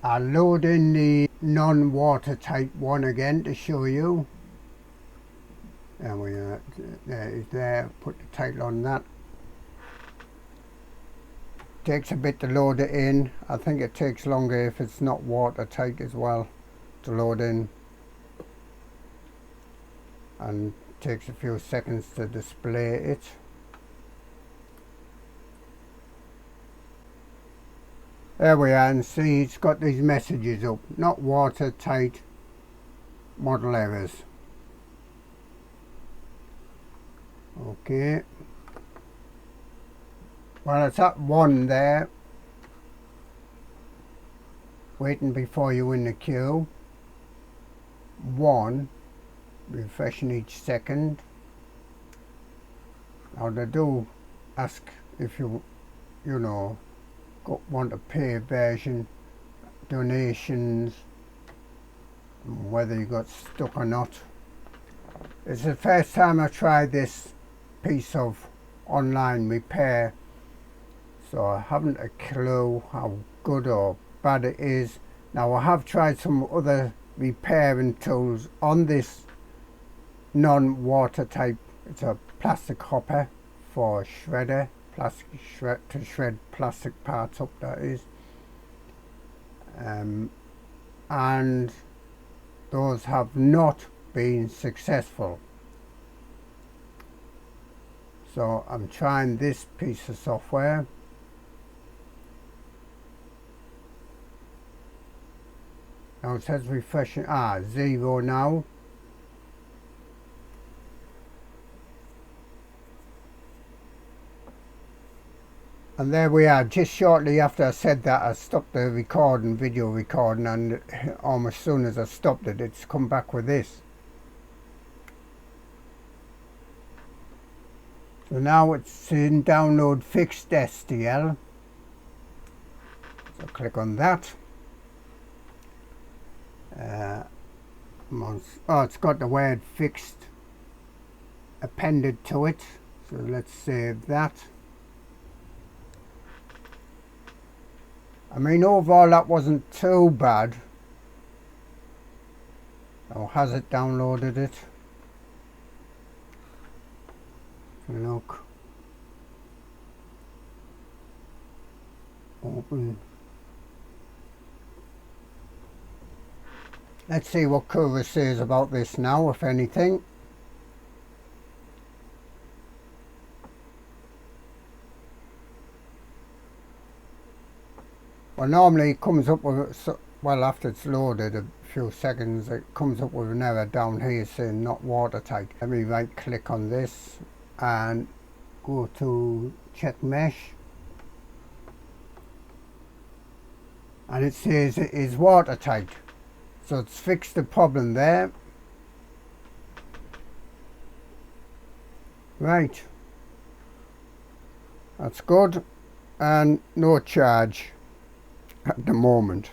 I'll load in the non-watertight one again to show you. There we are, there it is there, put the title on that. Takes a bit to load it in. I think it takes longer if it's not watertight as well to load in, and takes a few seconds to display it. There we are, and see it's got these messages up: not watertight, model errors. Okay, well, it's at 1 there, waiting before you in the queue. 1, refreshing each second. Now they do ask if you know, want a paid version, donations, whether you got stuck or not. It's the first time I tried this piece of online repair, so I haven't a clue how good or bad it is. Now, I have tried some other repairing tools on this non-watertight. It's a plastic hopper for shredder, to shred plastic parts up, that is, and those have not been successful. So I'm trying this piece of software. Now it says refreshing, 0 now. And there we are. Just shortly after I said that, I stopped the recording, video recording, and almost as soon as I stopped it, it's come back with this. So now it's in download fixed STL. So click on that. It's got the word fixed appended to it. So let's save that. I mean, overall that wasn't too bad. Or has it downloaded it? Look. Open. Let's see what Curva says about this now, if anything. Well, normally it comes up with, well, after it's loaded a few seconds, it comes up with an error down here saying not watertight. Let me right click on this and go to check mesh, and it says it is watertight. So it's fixed the problem there. Right, that's good, and no charge at the moment.